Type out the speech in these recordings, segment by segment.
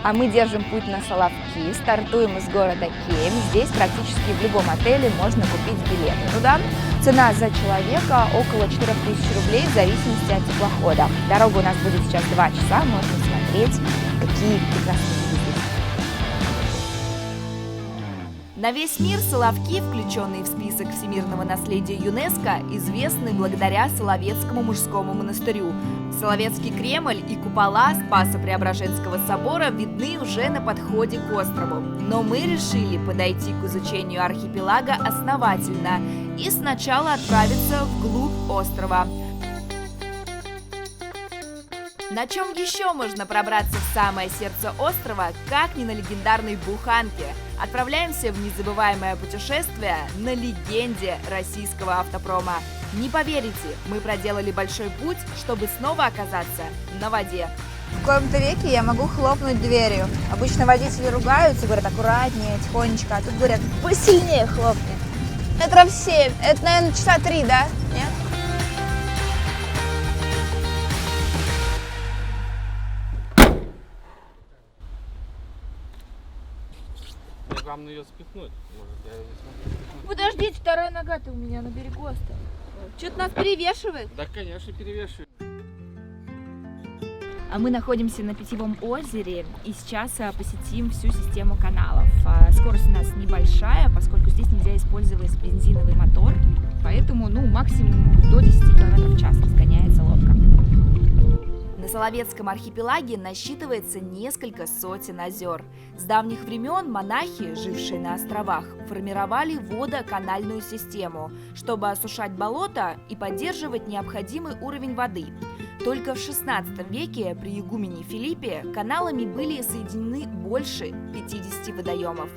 А мы держим путь на Соловки, стартуем из города Кемь. Здесь практически в любом отеле можно купить билеты туда. Цена за человека около 4000 рублей в зависимости от теплохода. Дорога у нас будет сейчас 2 часа, можно смотреть, какие прекрасные виды здесь. На весь мир Соловки, включенные в список всемирного наследия ЮНЕСКО, известны благодаря Соловецкому мужскому монастырю. Соловецкий Кремль и купола Спасо-Преображенского собора видны уже на подходе к острову. Но мы решили подойти к изучению архипелага основательно и сначала отправиться вглубь острова. На чем еще можно пробраться в самое сердце острова, как не на легендарной буханке? Отправляемся в незабываемое путешествие на легенде российского автопрома. Не поверите, мы проделали большой путь, чтобы снова оказаться на воде. В коем-то веке я могу хлопнуть дверью. Обычно водители ругаются, говорят аккуратнее, тихонечко, а тут говорят посильнее хлопни. Метров 7, это, наверное, часа 3, да? Нет? Главное ее спихнуть. Может, я ее смогу. Подождите, вторая нога-то у меня на берегу осталась. Что-то нас перевешивает. Да, конечно, перевешиваю. А мы находимся на Питьевом озере и сейчас посетим всю систему каналов. Скорость у нас небольшая, поскольку здесь нельзя использовать бензиновый мотор, поэтому максимум до 10 км в час разгоняется лодка. На Соловецком архипелаге насчитывается несколько сотен озер. С давних времен монахи, жившие на островах, формировали водоканальную систему, чтобы осушать болота и поддерживать необходимый уровень воды. Только в XVI веке при игумене Филиппе каналами были соединены больше 50 водоемов.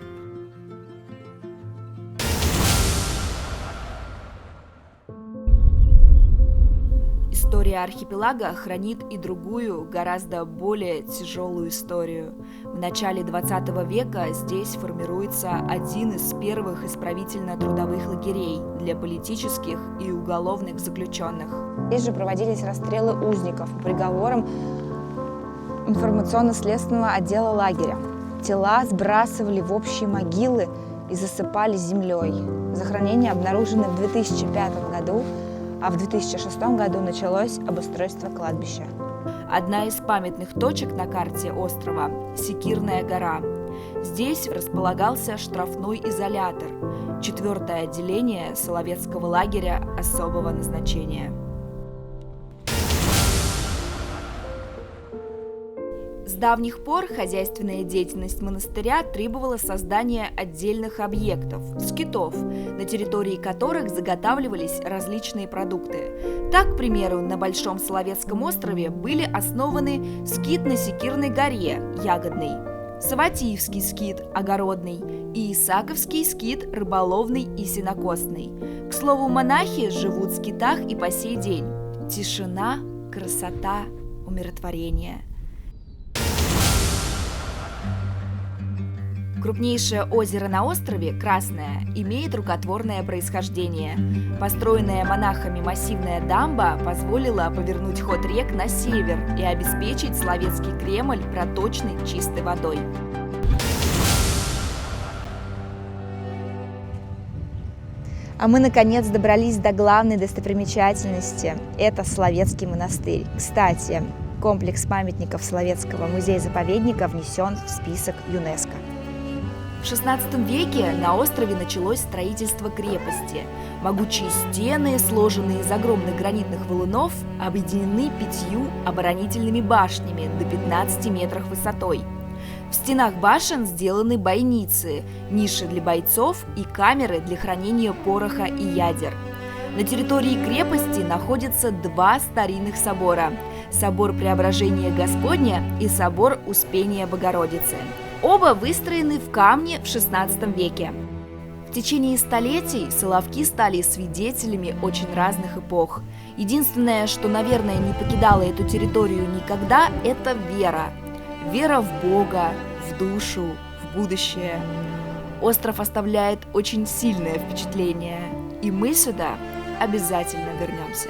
История архипелага хранит и другую, гораздо более тяжелую историю. В начале 20 века здесь формируется один из первых исправительно-трудовых лагерей для политических и уголовных заключенных. Здесь же проводились расстрелы узников по приговорам информационно-следственного отдела лагеря. Тела сбрасывали в общие могилы и засыпали землей. Захоронения обнаружены в 2005 году, а в 2006 году началось обустройство кладбища. Одна из памятных точек на карте острова – Секирная гора. Здесь располагался штрафной изолятор, 4-е отделение Соловецкого лагеря особого назначения. С давних пор хозяйственная деятельность монастыря требовала создания отдельных объектов – скитов, на территории которых заготавливались различные продукты. Так, к примеру, на Большом Соловецком острове были основаны скит на Секирной горе – ягодный, Саватиевский скит – огородный и Исаковский скит – рыболовный и сенокосный. К слову, монахи живут в скитах и по сей день. Тишина, красота, умиротворение. Крупнейшее озеро на острове, Красное, имеет рукотворное происхождение. Построенная монахами массивная дамба позволила повернуть ход рек на север и обеспечить Соловецкий Кремль проточной чистой водой. А мы, наконец, добрались до главной достопримечательности – это Соловецкий монастырь. Кстати, комплекс памятников Соловецкого музея-заповедника внесен в список ЮНЕСКО. В XVI веке на острове началось строительство крепости. Могучие стены, сложенные из огромных гранитных валунов, объединены 5 оборонительными башнями до 15 метров высотой. В стенах башен сделаны бойницы, ниши для бойцов и камеры для хранения пороха и ядер. На территории крепости находятся 2 старинных собора – собор Преображения Господня и собор Успения Богородицы. Оба выстроены в камне в XVI веке. В течение столетий Соловки стали свидетелями очень разных эпох. Единственное, что, наверное, не покидало эту территорию никогда, это вера. Вера в Бога, в душу, в будущее. Остров оставляет очень сильное впечатление, и мы сюда обязательно вернемся.